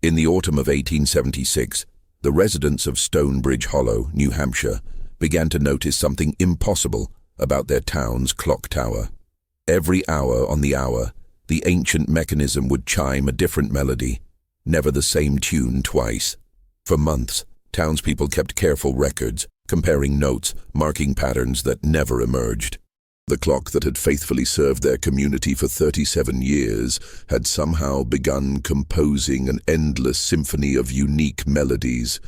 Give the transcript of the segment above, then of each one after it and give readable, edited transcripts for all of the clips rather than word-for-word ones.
In the autumn of 1876, the residents of Stonebridge Hollow, New Hampshire, began to notice something impossible about their town's clock tower. Every hour on the hour, the ancient mechanism would chime a different melody, never the same tune twice. For months, townspeople kept careful records, comparing notes, marking patterns that never emerged. The clock that had faithfully served their community for 37 years had somehow begun composing an endless symphony of unique melodies,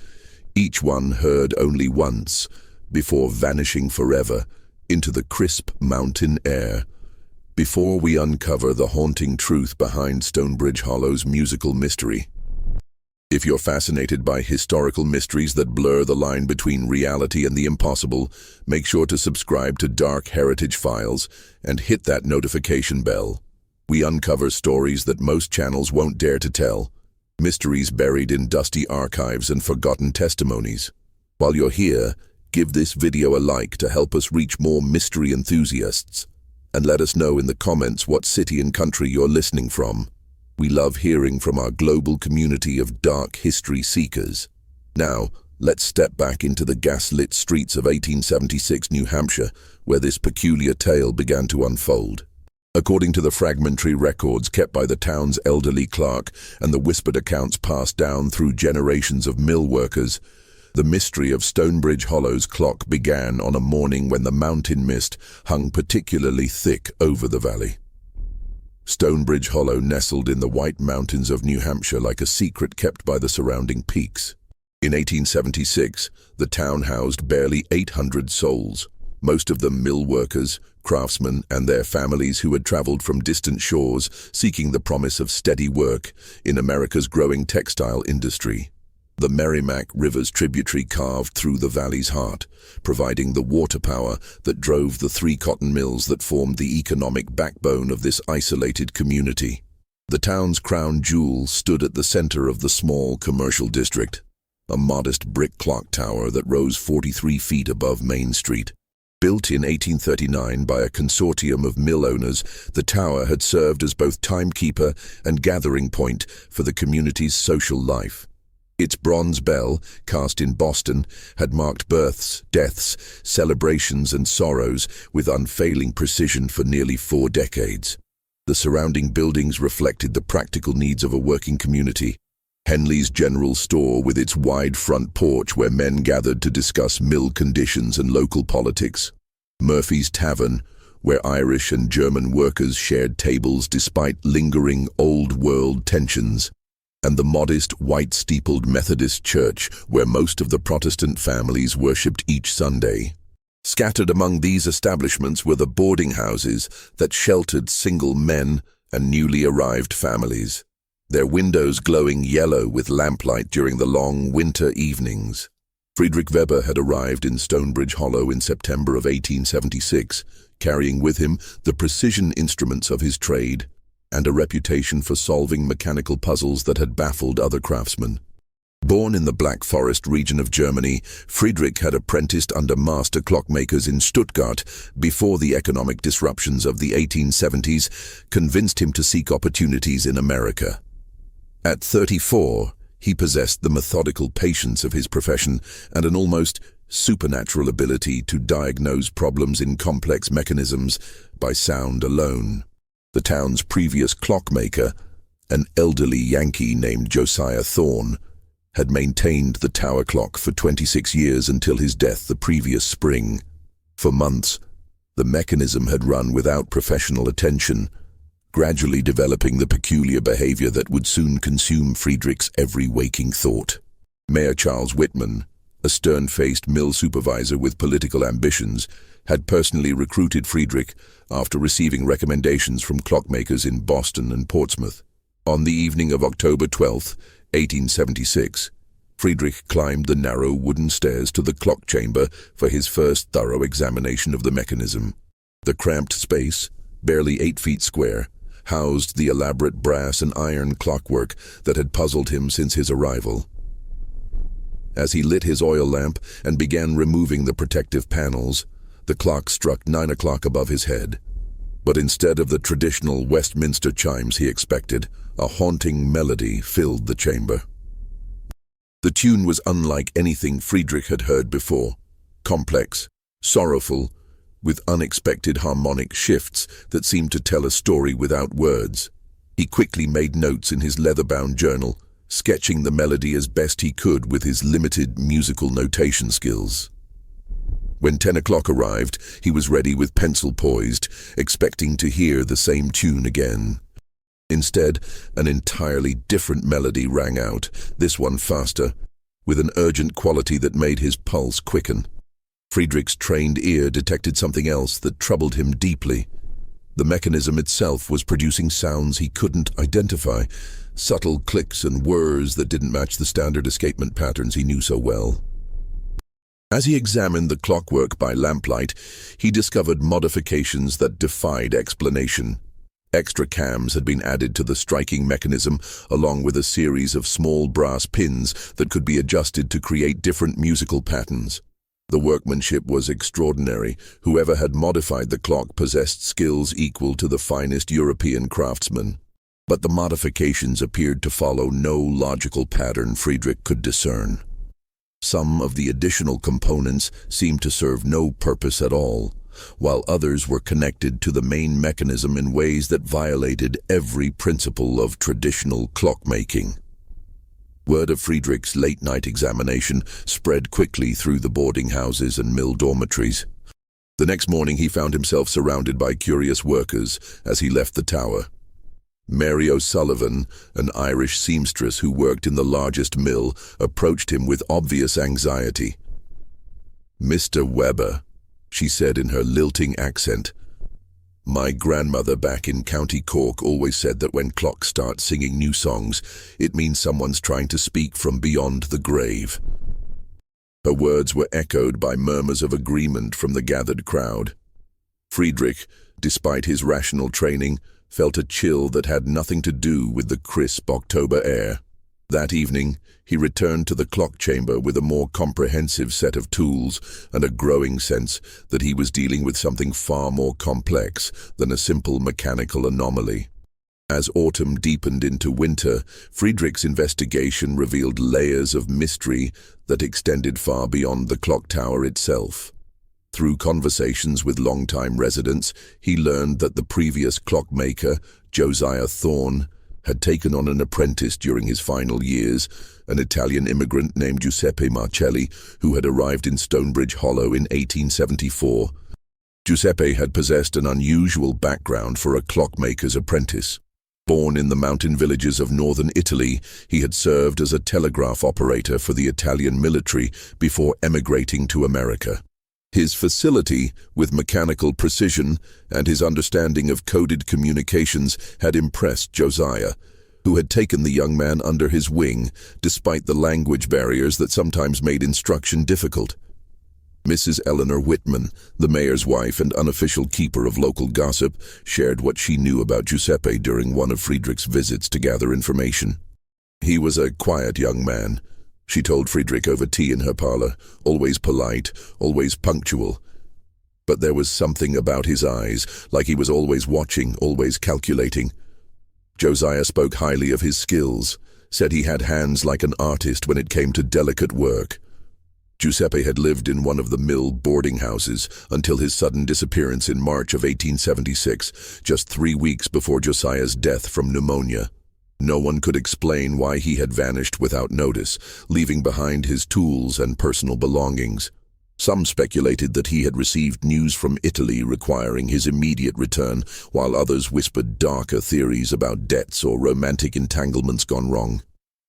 each one heard only once, before vanishing forever into the crisp mountain air. Before we uncover the haunting truth behind Stonebridge Hollow's musical mystery. If you're fascinated by historical mysteries that blur the line between reality and the impossible, make sure to subscribe to Dark Heritage Files and hit that notification bell. We uncover stories that most channels won't dare to tell, mysteries buried in dusty archives and forgotten testimonies. While you're here, give this video a like to help us reach more mystery enthusiasts, and let us know in the comments what city and country you're listening from. We love hearing from our global community of dark history seekers. Now, let's step back into the gas-lit streets of 1876 New Hampshire, where this peculiar tale began to unfold. According to the fragmentary records kept by the town's elderly clerk and the whispered accounts passed down through generations of mill workers, the mystery of Stonebridge Hollow's clock began on a morning when the mountain mist hung particularly thick over the valley. Stonebridge Hollow nestled in the White Mountains of New Hampshire like a secret kept by the surrounding peaks. In 1876, the town housed barely 800 souls, most of them mill workers, craftsmen, and their families who had traveled from distant shores seeking the promise of steady work in America's growing textile industry. The Merrimack River's tributary carved through the valley's heart, providing the water power that drove the 3 cotton mills that formed the economic backbone of this isolated community. The town's crown jewel stood at the center of the small commercial district, a modest brick clock tower that rose 43 feet above Main Street. Built in 1839 by a consortium of mill owners, the tower had served as both timekeeper and gathering point for the community's social life. Its bronze bell, cast in Boston, had marked births, deaths, celebrations and sorrows with unfailing precision for nearly 4 decades. The surrounding buildings reflected the practical needs of a working community. Henley's General Store with its wide front porch where men gathered to discuss mill conditions and local politics. Murphy's Tavern, where Irish and German workers shared tables despite lingering old-world tensions. And the modest, white-steepled Methodist church where most of the Protestant families worshipped each Sunday. Scattered among these establishments were the boarding houses that sheltered single men and newly arrived families, their windows glowing yellow with lamplight during the long winter evenings. Friedrich Weber had arrived in Stonebridge Hollow in September of 1876, carrying with him the precision instruments of his trade and a reputation for solving mechanical puzzles that had baffled other craftsmen. Born in the Black Forest region of Germany, Friedrich had apprenticed under master clockmakers in Stuttgart before the economic disruptions of the 1870s convinced him to seek opportunities in America. At 34, he possessed the methodical patience of his profession and an almost supernatural ability to diagnose problems in complex mechanisms by sound alone. The town's previous clockmaker, an elderly Yankee named Josiah Thorne, had maintained the tower clock for 26 years until his death the previous spring. For months, the mechanism had run without professional attention, gradually developing the peculiar behavior that would soon consume Friedrich's every waking thought. Mayor Charles Whitman, a stern-faced mill supervisor with political ambitions, had personally recruited Friedrich after receiving recommendations from clockmakers in Boston and Portsmouth. On the evening of October 12, 1876, Friedrich climbed the narrow wooden stairs to the clock chamber for his first thorough examination of the mechanism. The cramped space, barely 8 feet square, housed the elaborate brass and iron clockwork that had puzzled him since his arrival. As he lit his oil lamp and began removing the protective panels, the clock struck 9 o'clock above his head. But instead of the traditional Westminster chimes he expected, a haunting melody filled the chamber. The tune was unlike anything Friedrich had heard before, complex, sorrowful, with unexpected harmonic shifts that seemed to tell a story without words. He quickly made notes in his leather-bound journal, sketching the melody as best he could with his limited musical notation skills. When 10 o'clock arrived, he was ready with pencil poised, expecting to hear the same tune again. Instead, an entirely different melody rang out, this one faster, with an urgent quality that made his pulse quicken. Friedrich's trained ear detected something else that troubled him deeply. The mechanism itself was producing sounds he couldn't identify, subtle clicks and whirs that didn't match the standard escapement patterns he knew so well. As he examined the clockwork by lamplight, he discovered modifications that defied explanation. Extra cams had been added to the striking mechanism, along with a series of small brass pins that could be adjusted to create different musical patterns. The workmanship was extraordinary. Whoever had modified the clock possessed skills equal to the finest European craftsmen. But the modifications appeared to follow no logical pattern Friedrich could discern. Some of the additional components seemed to serve no purpose at all, while others were connected to the main mechanism in ways that violated every principle of traditional clockmaking. Word of Friedrich's late-night examination spread quickly through the boarding houses and mill dormitories. The next morning he found himself surrounded by curious workers as he left the tower. Mary O'Sullivan, an Irish seamstress who worked in the largest mill, approached him with obvious anxiety. "Mr. Weber," she said in her lilting accent, "my grandmother back in County Cork always said that when clocks start singing new songs, it means someone's trying to speak from beyond the grave." Her words were echoed by murmurs of agreement from the gathered crowd. Friedrich, despite his rational training, felt a chill that had nothing to do with the crisp October air. That evening, he returned to the clock chamber with a more comprehensive set of tools and a growing sense that he was dealing with something far more complex than a simple mechanical anomaly. As autumn deepened into winter, Friedrich's investigation revealed layers of mystery that extended far beyond the clock tower itself. Through conversations with longtime residents, he learned that the previous clockmaker, Josiah Thorne, had taken on an apprentice during his final years, an Italian immigrant named Giuseppe Marcelli, who had arrived in Stonebridge Hollow in 1874. Giuseppe had possessed an unusual background for a clockmaker's apprentice. Born in the mountain villages of northern Italy, he had served as a telegraph operator for the Italian military before emigrating to America. His facility with mechanical precision and his understanding of coded communications had impressed Josiah, who had taken the young man under his wing, despite the language barriers that sometimes made instruction difficult. Mrs. Eleanor Whitman, the mayor's wife and unofficial keeper of local gossip, shared what she knew about Giuseppe during one of Friedrich's visits to gather information. He was a quiet young man, she told Friedrich over tea in her parlor, always polite, always punctual. But there was something about his eyes, like he was always watching, always calculating. Josiah spoke highly of his skills, said he had hands like an artist when it came to delicate work. Giuseppe had lived in one of the mill boarding houses until his sudden disappearance in March of 1876, just 3 weeks before Josiah's death from pneumonia. No one could explain why he had vanished without notice, leaving behind his tools and personal belongings. Some speculated that he had received news from Italy requiring his immediate return, while others whispered darker theories about debts or romantic entanglements gone wrong.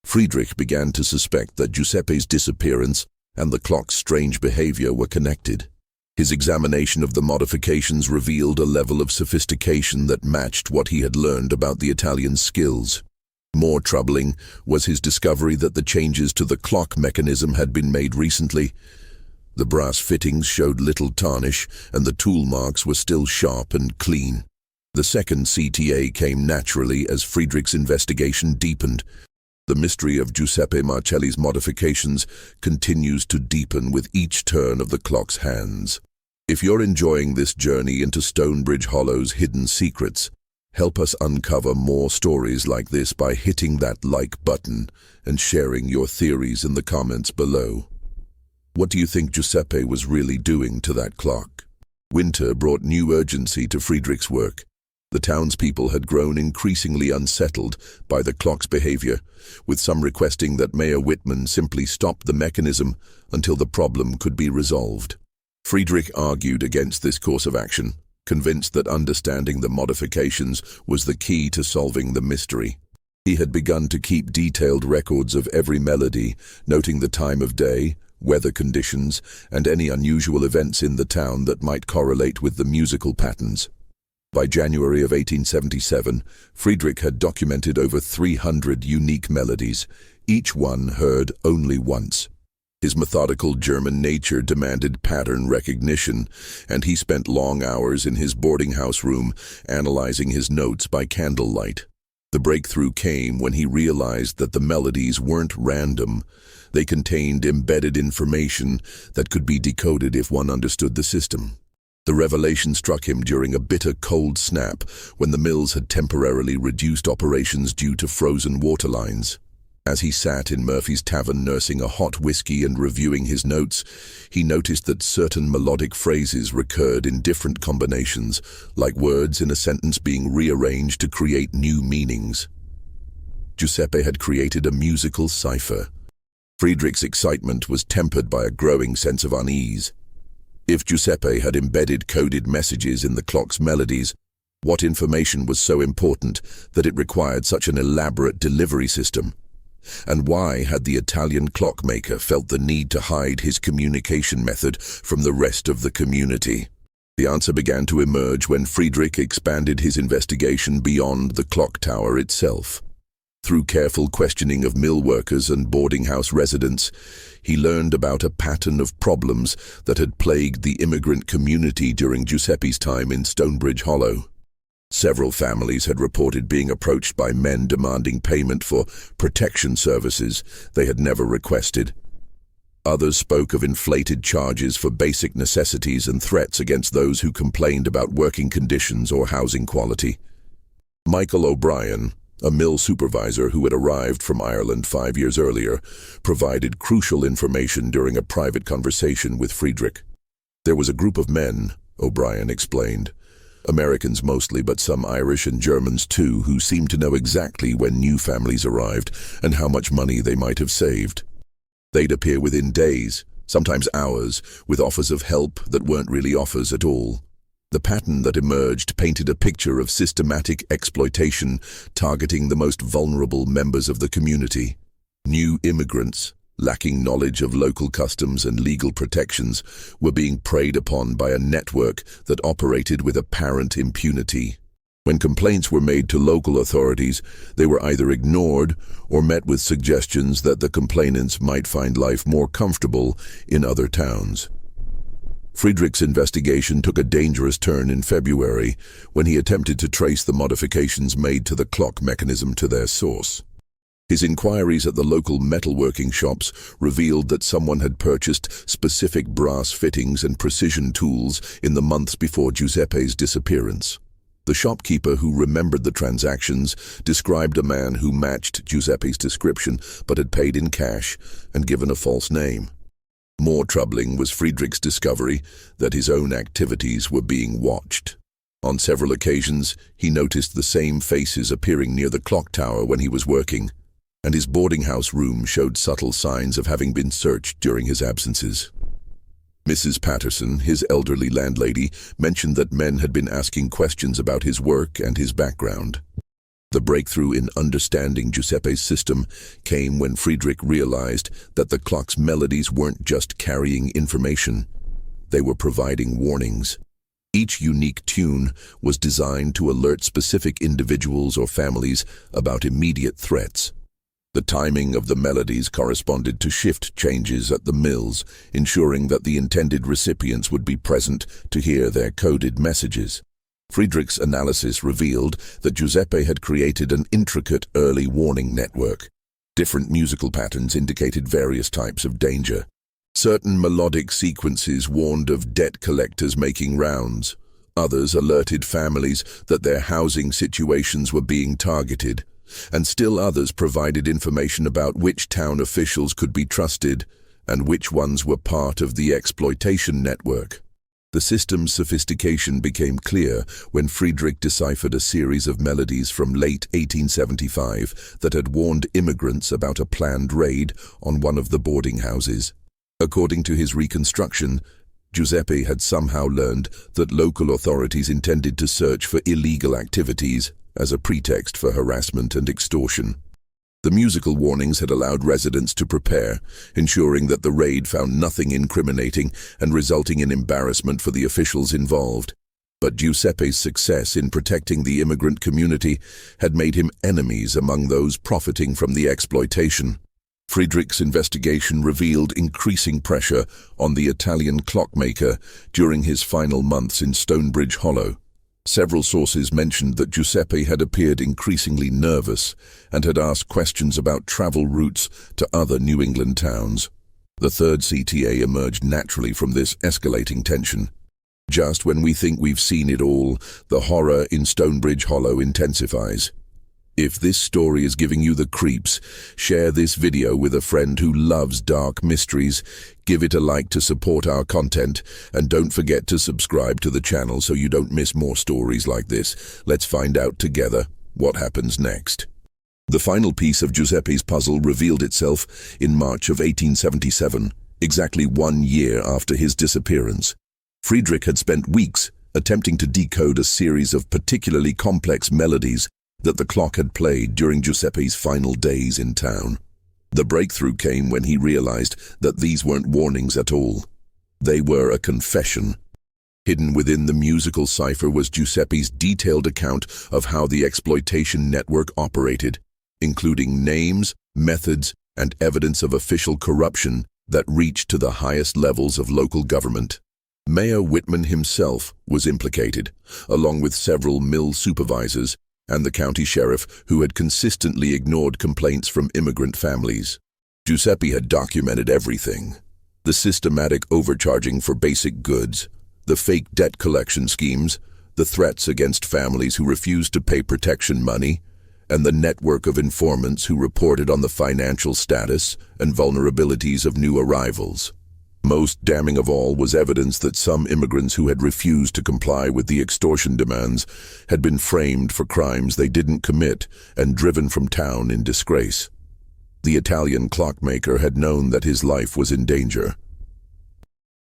Friedrich began to suspect that Giuseppe's disappearance and the clock's strange behavior were connected. His examination of the modifications revealed a level of sophistication that matched what he had learned about the Italian's skills. More troubling was his discovery that the changes to the clock mechanism had been made recently. The brass fittings showed little tarnish, and the tool marks were still sharp and clean. The second CTA came naturally as Friedrich's investigation deepened. The mystery of Giuseppe Marcelli's modifications continues to deepen with each turn of the clock's hands. If you're enjoying this journey into Stonebridge Hollow's hidden secrets, help us uncover more stories like this by hitting that like button and sharing your theories in the comments below. What do you think Giuseppe was really doing to that clock? Winter brought new urgency to Friedrich's work. The townspeople had grown increasingly unsettled by the clock's behavior, with some requesting that Mayor Whitman simply stop the mechanism until the problem could be resolved. Friedrich argued against this course of action, convinced that understanding the modifications was the key to solving the mystery. He had begun to keep detailed records of every melody, noting the time of day, weather conditions, and any unusual events in the town that might correlate with the musical patterns. By January of 1877, Friedrich had documented over 300 unique melodies, each one heard only once. His methodical German nature demanded pattern recognition, and he spent long hours in his boarding house room analyzing his notes by candlelight. The breakthrough came when he realized that the melodies weren't random. They contained embedded information that could be decoded if one understood the system. The revelation struck him during a bitter cold snap when the mills had temporarily reduced operations due to frozen water lines. As he sat in Murphy's tavern nursing a hot whiskey and reviewing his notes, he noticed that certain melodic phrases recurred in different combinations, like words in a sentence being rearranged to create new meanings. Giuseppe had created a musical cipher. Friedrich's excitement was tempered by a growing sense of unease. If Giuseppe had embedded coded messages in the clock's melodies, what information was so important that it required such an elaborate delivery system? And why had the Italian clockmaker felt the need to hide his communication method from the rest of the community? The answer began to emerge when Friedrich expanded his investigation beyond the clock tower itself. Through careful questioning of mill workers and boarding house residents, he learned about a pattern of problems that had plagued the immigrant community during Giuseppe's time in Stonebridge Hollow. Several families had reported being approached by men demanding payment for protection services they had never requested. Others spoke of inflated charges for basic necessities and threats against those who complained about working conditions or housing quality. Michael O'Brien, a mill supervisor who had arrived from Ireland 5 years earlier, provided crucial information during a private conversation with Friedrich. There was a group of men, O'Brien explained, Americans mostly, but some Irish and Germans too, who seemed to know exactly when new families arrived and how much money they might have saved. They'd appear within days, sometimes hours, with offers of help that weren't really offers at all. The pattern that emerged painted a picture of systematic exploitation targeting the most vulnerable members of the community. New immigrants, lacking knowledge of local customs and legal protections, were being preyed upon by a network that operated with apparent impunity. When complaints were made to local authorities, they were either ignored or met with suggestions that the complainants might find life more comfortable in other towns. Friedrich's investigation took a dangerous turn in February when he attempted to trace the modifications made to the clock mechanism to their source. His inquiries at the local metalworking shops revealed that someone had purchased specific brass fittings and precision tools in the months before Giuseppe's disappearance. The shopkeeper who remembered the transactions described a man who matched Giuseppe's description but had paid in cash and given a false name. More troubling was Friedrich's discovery that his own activities were being watched. On several occasions, he noticed the same faces appearing near the clock tower when he was working, and his boarding house room showed subtle signs of having been searched during his absences. Mrs. Patterson, his elderly landlady, mentioned that men had been asking questions about his work and his background. The breakthrough in understanding Giuseppe's system came when Friedrich realized that the clock's melodies weren't just carrying information, they were providing warnings. Each unique tune was designed to alert specific individuals or families about immediate threats. The timing of the melodies corresponded to shift changes at the mills, ensuring that the intended recipients would be present to hear their coded messages. Friedrich's analysis revealed that Giuseppe had created an intricate early warning network. Different musical patterns indicated various types of danger. Certain melodic sequences warned of debt collectors making rounds. Others alerted families that their housing situations were being targeted, and still others provided information about which town officials could be trusted and which ones were part of the exploitation network. The system's sophistication became clear when Friedrich deciphered a series of melodies from late 1875 that had warned immigrants about a planned raid on one of the boarding houses. According to his reconstruction, Giuseppe had somehow learned that local authorities intended to search for illegal activities as a pretext for harassment and extortion. The musical warnings had allowed residents to prepare, ensuring that the raid found nothing incriminating and resulting in embarrassment for the officials involved. But Giuseppe's success in protecting the immigrant community had made him enemies among those profiting from the exploitation. Friedrich's investigation revealed increasing pressure on the Italian clockmaker during his final months in Stonebridge Hollow. Several sources mentioned that Giuseppe had appeared increasingly nervous and had asked questions about travel routes to other New England towns. The third CTA emerged naturally from this escalating tension. Just when we think we've seen it all, the horror in Stonebridge Hollow intensifies. If this story is giving you the creeps, share this video with a friend who loves dark mysteries, give it a like to support our content, and don't forget to subscribe to the channel so you don't miss more stories like this. Let's find out together what happens next. The final piece of Giuseppe's puzzle revealed itself in March of 1877, exactly 1 year after his disappearance. Friedrich had spent weeks attempting to decode a series of particularly complex melodies that the clock had played during Giuseppe's final days in town. The breakthrough came when he realized that these weren't warnings at all. They were a confession. Hidden within the musical cipher was Giuseppe's detailed account of how the exploitation network operated, including names, methods, and evidence of official corruption that reached to the highest levels of local government. Mayor Whitman himself was implicated, along with several mill supervisors and the county sheriff who had consistently ignored complaints from immigrant families. Giuseppe had documented everything: the systematic overcharging for basic goods, the fake debt collection schemes, the threats against families who refused to pay protection money, and the network of informants who reported on the financial status and vulnerabilities of new arrivals. Most damning of all was evidence that some immigrants who had refused to comply with the extortion demands had been framed for crimes they didn't commit and driven from town in disgrace. The Italian clockmaker had known that his life was in danger.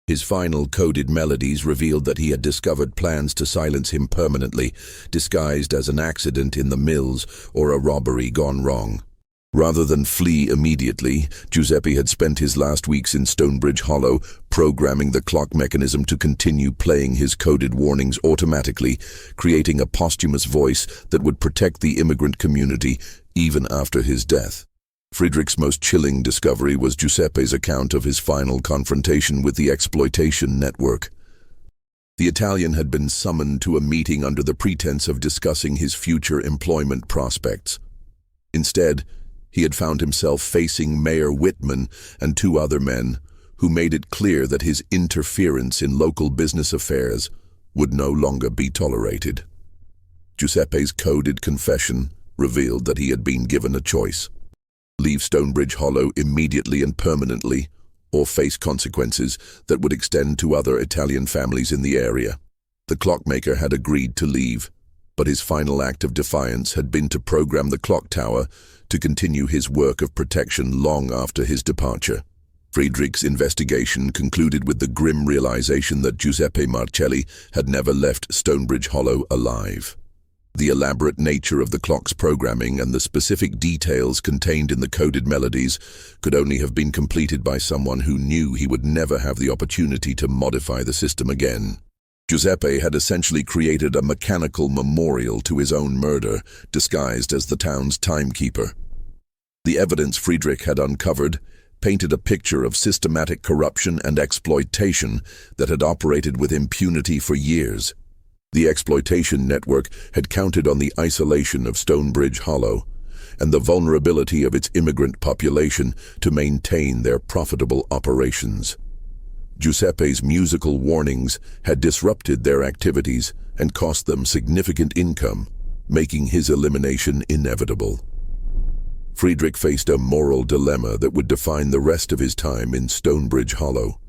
His final coded melodies revealed that he had discovered plans to silence him permanently, disguised as an accident in the mills or a robbery gone wrong. Rather than flee immediately, Giuseppe had spent his last weeks in Stonebridge Hollow programming the clock mechanism to continue playing his coded warnings automatically, creating a posthumous voice that would protect the immigrant community even after his death. Friedrich's most chilling discovery was Giuseppe's account of his final confrontation with the exploitation network. The Italian had been summoned to a meeting under the pretense of discussing his future employment prospects. Instead, he had found himself facing Mayor Whitman and 2 other men who made it clear that his interference in local business affairs would no longer be tolerated. Giuseppe's coded confession revealed that he had been given a choice: leave Stonebridge Hollow immediately and permanently, or face consequences that would extend to other Italian families in the area. The clockmaker had agreed to leave, but his final act of defiance had been to program the clock tower to continue his work of protection long after his departure. Friedrich's investigation concluded with the grim realization that Giuseppe Marcelli had never left Stonebridge Hollow alive. The elaborate nature of the clock's programming and the specific details contained in the coded melodies could only have been completed by someone who knew he would never have the opportunity to modify the system again. Giuseppe had essentially created a mechanical memorial to his own murder, disguised as the town's timekeeper. The evidence Friedrich had uncovered painted a picture of systematic corruption and exploitation that had operated with impunity for years. The exploitation network had counted on the isolation of Stonebridge Hollow and the vulnerability of its immigrant population to maintain their profitable operations. Giuseppe's musical warnings had disrupted their activities and cost them significant income, making his elimination inevitable. Friedrich faced a moral dilemma that would define the rest of his time in Stonebridge Hollow.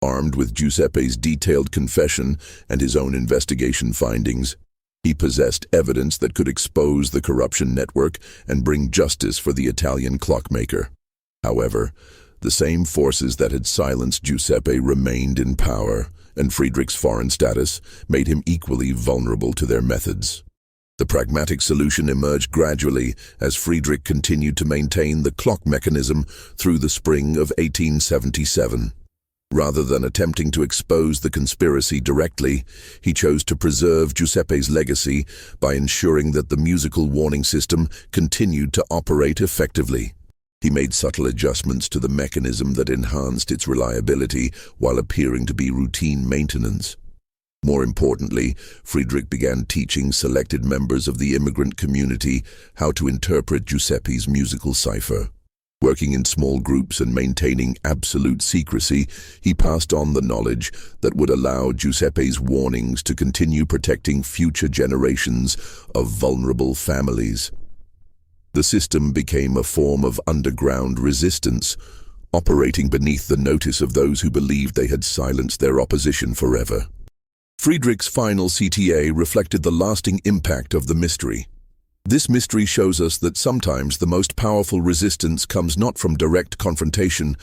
Armed with Giuseppe's detailed confession and his own investigation findings, he possessed evidence that could expose the corruption network and bring justice for the Italian clockmaker. However, the same forces that had silenced Giuseppe remained in power, and Friedrich's foreign status made him equally vulnerable to their methods. The pragmatic solution emerged gradually as Friedrich continued to maintain the clock mechanism through the spring of 1877. Rather than attempting to expose the conspiracy directly, he chose to preserve Giuseppe's legacy by ensuring that the musical warning system continued to operate effectively. He made subtle adjustments to the mechanism that enhanced its reliability while appearing to be routine maintenance. More importantly, Friedrich began teaching selected members of the immigrant community how to interpret Giuseppe's musical cipher. Working in small groups and maintaining absolute secrecy, he passed on the knowledge that would allow Giuseppe's warnings to continue protecting future generations of vulnerable families. The system became a form of underground resistance, operating beneath the notice of those who believed they had silenced their opposition forever. Friedrich's final CTA reflected the lasting impact of the mystery. This mystery shows us that sometimes the most powerful resistance comes not from direct confrontation,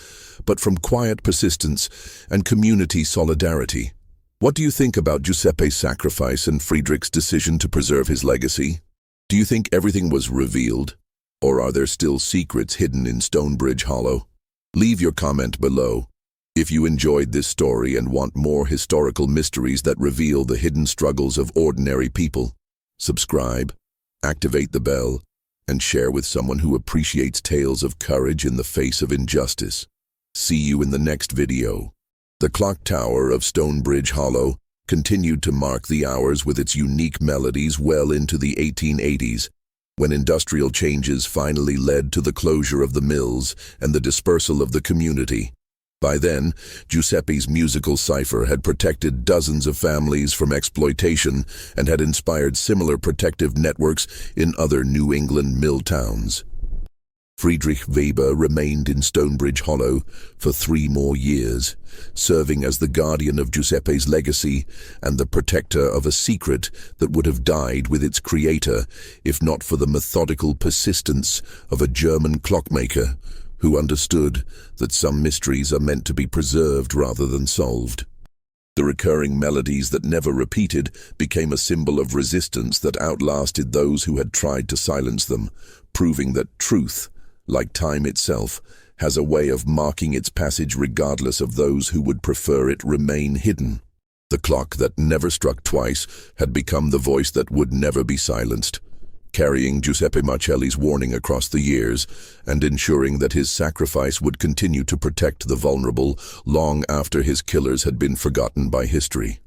but from quiet persistence and community solidarity. What do you think about Giuseppe's sacrifice and Friedrich's decision to preserve his legacy? Do you think everything was revealed, or are there still secrets hidden in Stonebridge Hollow? Leave your comment below. If you enjoyed this story and want more historical mysteries that reveal the hidden struggles of ordinary people, subscribe, activate the bell, and share with someone who appreciates tales of courage in the face of injustice. See you in the next video. The clock tower of Stonebridge Hollow continued to mark the hours with its unique melodies well into the 1880s, when industrial changes finally led to the closure of the mills and the dispersal of the community. By then, Giuseppe's musical cipher had protected dozens of families from exploitation and had inspired similar protective networks in other New England mill towns. Friedrich Weber remained in Stonebridge Hollow for 3 more years, serving as the guardian of Giuseppe's legacy and the protector of a secret that would have died with its creator if not for the methodical persistence of a German clockmaker who understood that some mysteries are meant to be preserved rather than solved. The recurring melodies that never repeated became a symbol of resistance that outlasted those who had tried to silence them, proving that truth, like time itself, has a way of marking its passage regardless of those who would prefer it remain hidden. The clock that never struck twice had become the voice that would never be silenced, carrying Giuseppe Marcelli's warning across the years and ensuring that his sacrifice would continue to protect the vulnerable long after his killers had been forgotten by history.